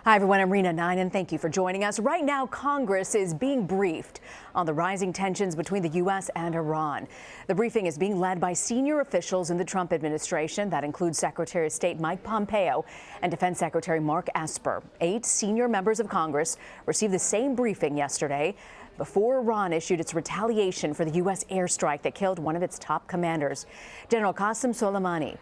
Hi, everyone. I'm Rena 9, and thank you for joining us. Right now, Congress is being briefed on the rising tensions between the U.S. and Iran. The briefing is being led by senior officials in the Trump administration. That includes Secretary of State Mike Pompeo and Defense Secretary Mark Esper. 8 senior members of Congress received the same briefing yesterday before Iran issued its retaliation for the U.S. airstrike that killed one of its top commanders. General Qasem Soleimani.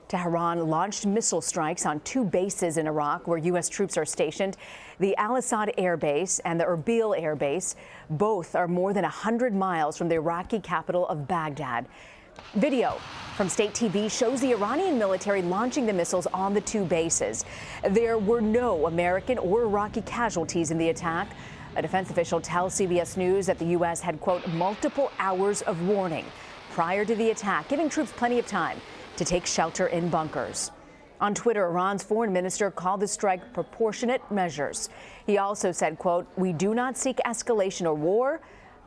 Tehran launched missile strikes on 2 bases in Iraq where U.S. troops are stationed, the Al-Assad Air Base and the Erbil Air Base. Both are more than 100 miles from the Iraqi capital of Baghdad. Video from state TV shows the Iranian military launching the missiles on the 2 bases. There were no American or Iraqi casualties in the attack. A defense official tells CBS News that the U.S. had, quote, multiple hours of warning prior to the attack, giving troops plenty of time to take shelter in bunkers. On Twitter, Iran's foreign minister called the strike proportionate measures. He also said, quote, we do not seek escalation or war,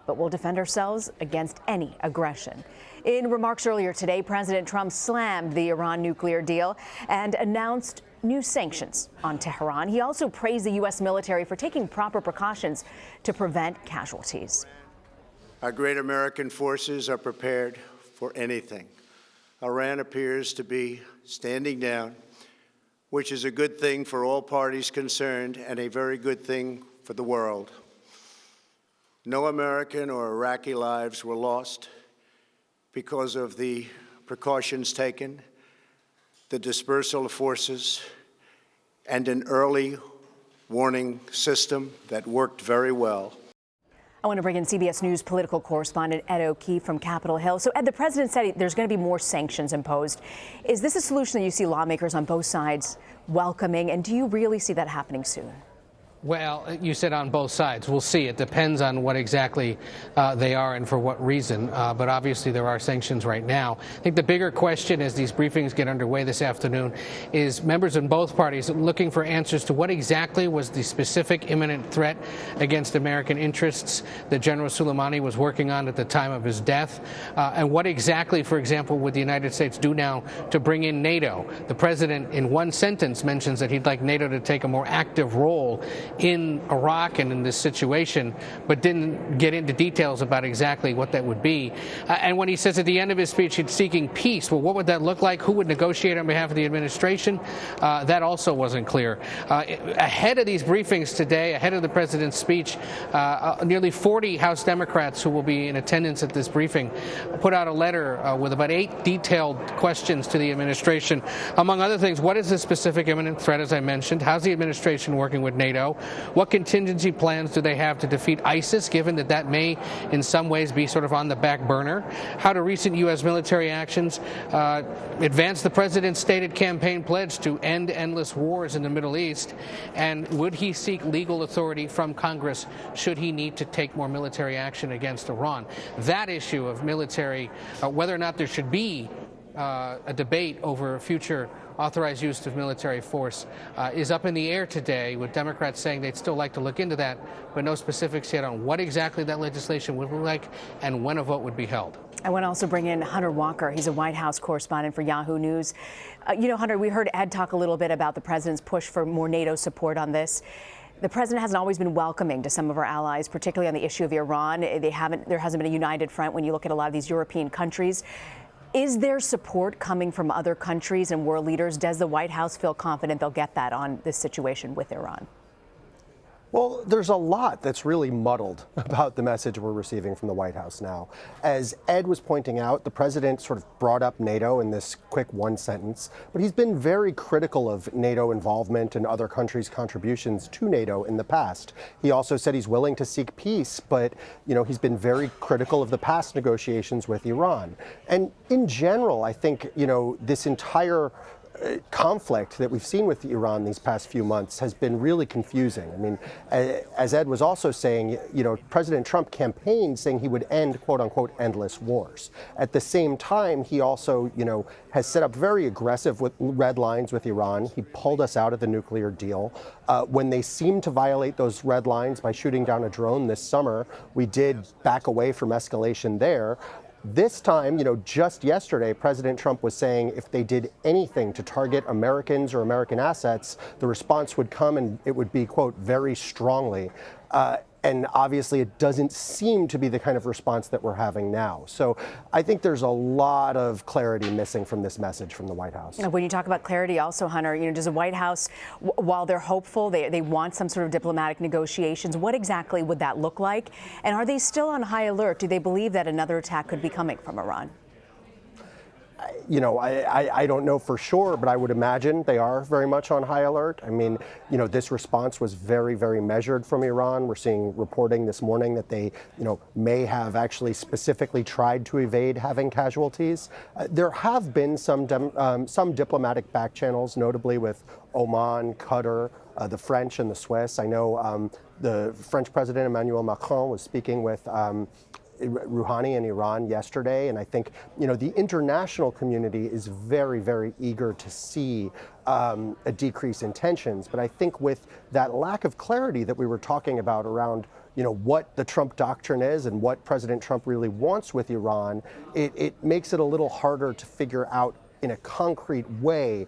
but will defend ourselves against any aggression. In remarks earlier today, President Trump slammed the Iran nuclear deal and announced new sanctions on Tehran. He also praised the U.S. military for taking proper precautions to prevent casualties. Our great American forces are prepared for anything. Iran appears to be standing down, which is a good thing for all parties concerned and a very good thing for the world. No American or Iraqi lives were lost because of the precautions taken, the dispersal of forces, and an early warning system that worked very well. I want to bring in CBS News political correspondent Ed O'Keefe from Capitol Hill. So, Ed, the president said there's going to be more sanctions imposed. Is this a solution that you see lawmakers on both sides welcoming, and do you really see that happening soon? Well, you said on both sides. We'll see. It depends on what exactly they are and for what reason. But obviously there are sanctions right now. I think the bigger question as these briefings get underway this afternoon is members in both parties looking for answers to what exactly was the specific imminent threat against American interests that General Soleimani was working on at the time of his death. And what exactly, for example, would the United States do now to bring in NATO? The president in one sentence mentions that he'd like NATO to take a more active role in Iraq and in this situation, but didn't get into details about exactly what that would be. And when he says at the end of his speech he's seeking peace, well, what would that look like? Who would negotiate on behalf of the administration? That also wasn't clear. Ahead of these briefings today, ahead of the president's speech, nearly 40 House Democrats who will be in attendance at this briefing put out a letter with about 8 detailed questions to the administration. Among other things, what is the specific imminent threat, as I mentioned? How's the administration working with NATO? What contingency plans do they have to defeat ISIS, given that that may in some ways be sort of on the back burner? How do recent U.S. military actions advance the president's stated campaign pledge to end endless wars in the Middle East? And would he seek legal authority from Congress should he need to take more military action against Iran? That issue of military, whether or not there should be a debate over future authorized use of military force is up in the air today, with Democrats saying they'd still like to look into that, but no specifics yet on what exactly that legislation would look like and when a vote would be held. I want to also bring in Hunter Walker. He's a White House correspondent for Yahoo News. Hunter, we heard Ed talk a little bit about the president's push for more NATO support on this. The president hasn't always been welcoming to some of our allies, particularly on the issue of Iran. There hasn't been a united front when you look at a lot of these European countries. Is there support coming from other countries and world leaders? Does the White House feel confident they'll get that on this situation with Iran? Well, there's a lot that's really muddled about the message we're receiving from the White House now. As Ed was pointing out, the president sort of brought up NATO in this quick one sentence, but he's been very critical of NATO involvement and other countries' contributions to NATO in the past. He also said he's willing to seek peace, but, he's been very critical of the past negotiations with Iran. And in general, I think, this entire conflict that we've seen with Iran these past few months has been really confusing. I mean, as Ed was also saying, President Trump campaigned saying he would end, quote unquote, endless wars. At the same time, he also, has set up very aggressive with red lines with Iran. He pulled us out of the nuclear deal. When they seemed to violate those red lines by shooting down a drone this summer, we did back away from escalation there. This time, just yesterday, President Trump was saying if they did anything to target Americans or American assets, the response would come and it would be, quote, very strongly. And obviously, it doesn't seem to be the kind of response that we're having now. So I think there's a lot of clarity missing from this message from the White House. When you talk about clarity also, Hunter, does the White House, while they're hopeful, they want some sort of diplomatic negotiations, what exactly would that look like? And are they still on high alert? Do they believe that another attack could be coming from Iran? I don't know for sure, but I would imagine they are very much on high alert. I mean, this response was very, very measured from Iran. We're seeing reporting this morning that they, may have actually specifically tried to evade having casualties. There have been some diplomatic back channels, notably with Oman, Qatar, the French and the Swiss. I know the French President Emmanuel Macron was speaking with Rouhani in Iran yesterday, and I think the international community is very, very eager to see a decrease in tensions. But I think with that lack of clarity that we were talking about around what the Trump doctrine is and what President Trump really wants with Iran, it makes it a little harder to figure out in a concrete way,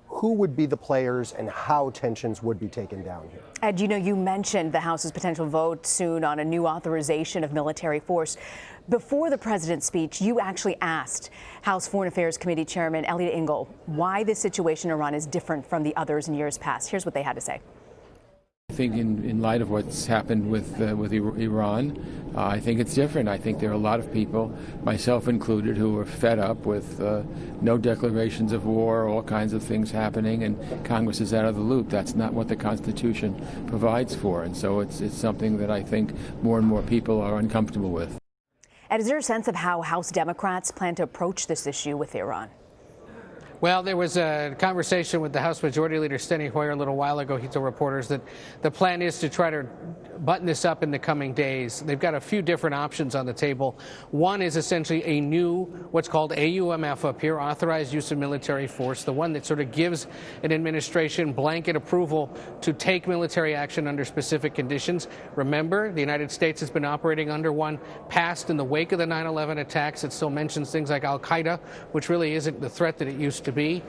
who would be the players and how tensions would be taken down here. Ed, you mentioned the House's potential vote soon on a new authorization of military force. Before the president's speech, you actually asked House Foreign Affairs Committee Chairman ELIOT ENGEL why this situation in Iran is different from the others in years past. Here's what they had to say. I think in light of what's happened with Iran, I think it's different. I think there are a lot of people, myself included, who are fed up with no declarations of war, all kinds of things happening, and Congress is out of the loop. That's not what the Constitution provides for, and so it's something that I think more and more people are uncomfortable with. And is there a sense of how House Democrats plan to approach this issue with Iran? Well, there was a conversation with the House Majority Leader Steny Hoyer a little while ago. He told reporters that the plan is to try to button this up in the coming days. They've got a few different options on the table. One is essentially a new, what's called AUMF up here, authorized use of military force, the one that sort of gives an administration blanket approval to take military action under specific conditions. Remember, the United States has been operating under one passed in the wake of the 9/11 attacks. It still mentions things like al-Qaeda, which really isn't the threat that it used to be.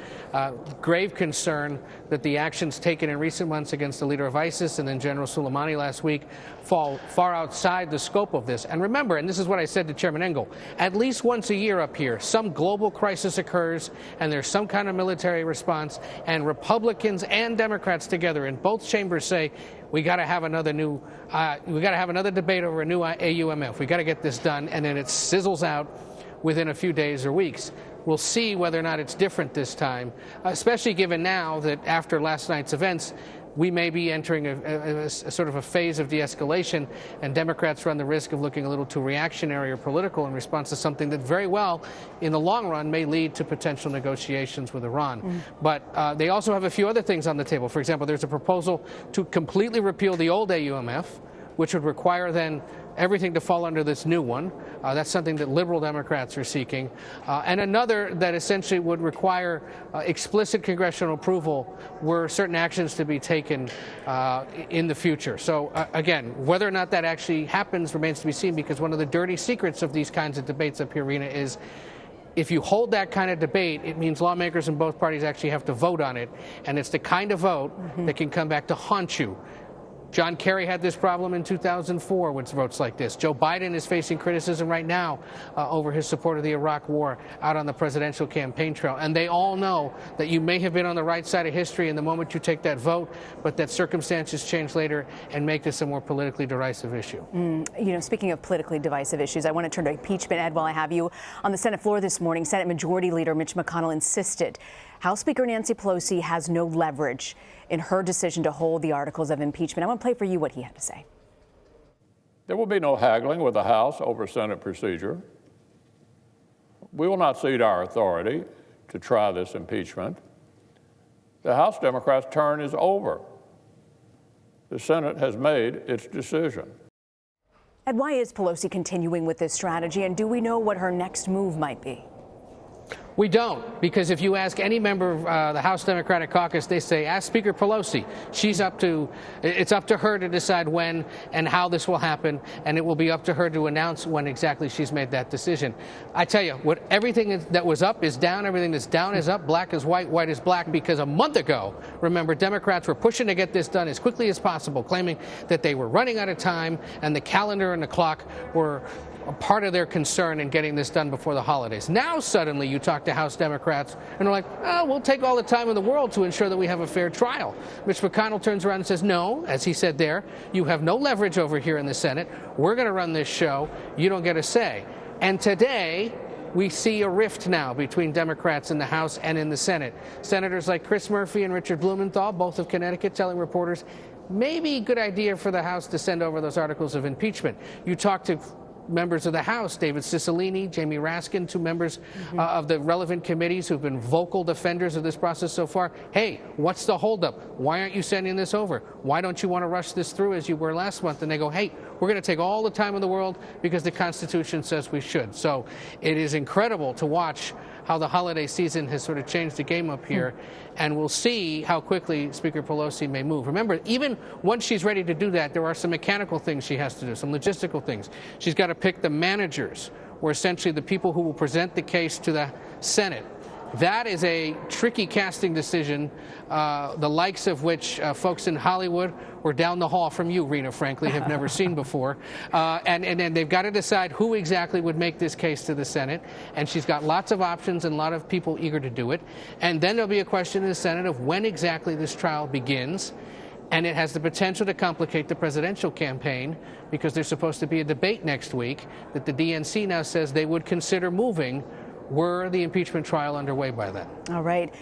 Grave concern that the actions taken in recent months against the leader of ISIS and then General Soleimani last week fall far outside the scope of this. And remember, and this is what I said to Chairman Engel, at least once a year up here, some global crisis occurs and there's some kind of military response, and Republicans and Democrats together in both chambers say, we got to have another debate over a new AUMF. We got to get this done, and then it sizzles out within a few days or weeks. We'll see whether or not it's different this time, especially given now that after last night's events, we may be entering a sort of a phase of de-escalation, and Democrats run the risk of looking a little too reactionary or political in response to something that very well, in the long run, may lead to potential negotiations with Iran. But they also have a few other things on the table. For example, there's a proposal to completely repeal the old AUMF, which would require then everything to fall under this new one. That's something that liberal Democrats are seeking. And another that essentially would require explicit congressional approval were certain actions to be taken in the future. So again, whether or not that actually happens remains to be seen, because one of the dirty secrets of these kinds of debates up here, Rena, is if you hold that kind of debate, it means lawmakers in both parties actually have to vote on it. And it's the kind of vote that can come back to haunt you. John Kerry had this problem in 2004 with votes like this. Joe Biden is facing criticism right now over his support of the Iraq War out on the presidential campaign trail. And they all know that you may have been on the right side of history in the moment you take that vote, but that circumstances change later and make this a more politically derisive issue. Speaking of politically divisive issues, I want to turn to impeachment. Ed, while I have you on the Senate floor this morning, Senate Majority Leader Mitch McConnell insisted House Speaker Nancy Pelosi has no leverage in her decision to hold the articles of impeachment. I want to play for you what he had to say. There will be no haggling with the House over Senate procedure. We will not cede our authority to try this impeachment. The House Democrats' turn is over. The Senate has made its decision. And why is Pelosi continuing with this strategy, and do we know what her next move might be? We don't, because if you ask any member of the House Democratic Caucus, they say, ask Speaker Pelosi. It's up to her to decide when and how this will happen, and it will be up to her to announce when exactly she's made that decision. I tell you, everything that was up is down, everything that's down is up, black is white, white is black, because a month ago, remember, Democrats were pushing to get this done as quickly as possible, claiming that they were running out of time, and the calendar and the clock were a part of their concern in getting this done before the holidays. Now suddenly you talk to House Democrats and they're like, oh, we'll take all the time in the world to ensure that we have a fair trial. Mitch McConnell turns around and says, no, as he said there, you have no leverage over here in the Senate. We're going to run this show. You don't get a say. And today we see a rift now between Democrats in the House and in the Senate. Senators like Chris Murphy and Richard Blumenthal, both of Connecticut, telling reporters, maybe a good idea for the House to send over those articles of impeachment. You talk to members of the House, David Cicilline, Jamie Raskin, two members of the relevant committees who've been vocal defenders of this process so far. Hey, what's the holdup? Why aren't you sending this over? Why don't you want to rush this through as you were last month? And they go, hey, we're going to take all the time in the world because the Constitution says we should. So it is incredible to watch how the holiday season has sort of changed the game up here, and we'll see how quickly Speaker Pelosi may move. Remember, even once she's ready to do that, there are some mechanical things she has to do, some logistical things. She's got to pick the managers, or essentially the people who will present the case to the Senate. That is a tricky casting decision, the likes of which folks in Hollywood or down the hall from you, Rena, frankly, have never seen before. And they've got to decide who exactly would make this case to the Senate. And she's got lots of options and a lot of people eager to do it. And then there'll be a question in the Senate of when exactly this trial begins. And it has the potential to complicate the presidential campaign because there's supposed to be a debate next week that the DNC now says they would consider moving were the impeachment trial underway by then. All right.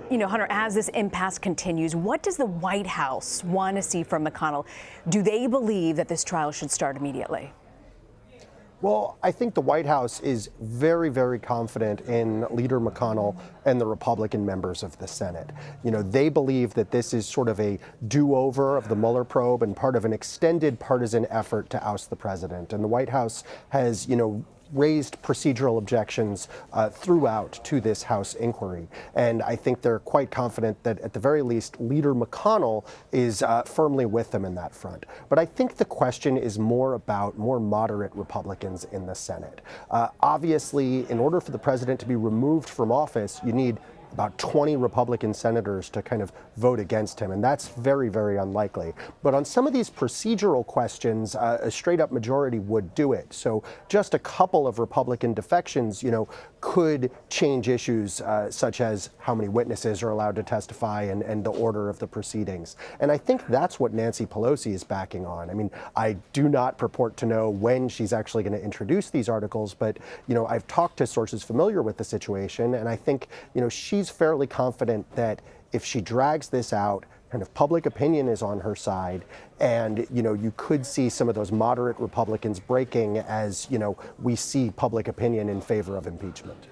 You know, Hunter, as this impasse continues, what does the White House want to see from McConnell? Do they believe that this trial should start immediately? Well, I think the White House is very, very confident in Leader McConnell and the Republican members of the Senate. You know, they believe that this is sort of a do-over of the Mueller probe and part of an extended partisan effort to oust the president. And the White House has, raised procedural objections throughout to this House inquiry. And I think they're quite confident that at the very least, Leader McConnell is firmly with them in that front. But I think the question is more about more moderate Republicans in the Senate. Obviously, in order for the president to be removed from office, you need about 20 Republican senators to kind of vote against him, and that's very, very unlikely. But on some of these procedural questions, a straight-up majority would do it. So just a couple of Republican defections, could change issues such as how many witnesses are allowed to testify and the order of the proceedings. And I think that's what Nancy Pelosi is backing on. I mean, I do not purport to know when she's actually going to introduce these articles, but, I've talked to sources familiar with the situation, and I think, she's fairly confident that if she drags this out, kind of public opinion is on her side, and you could see some of those moderate Republicans breaking as we see public opinion in favor of impeachment.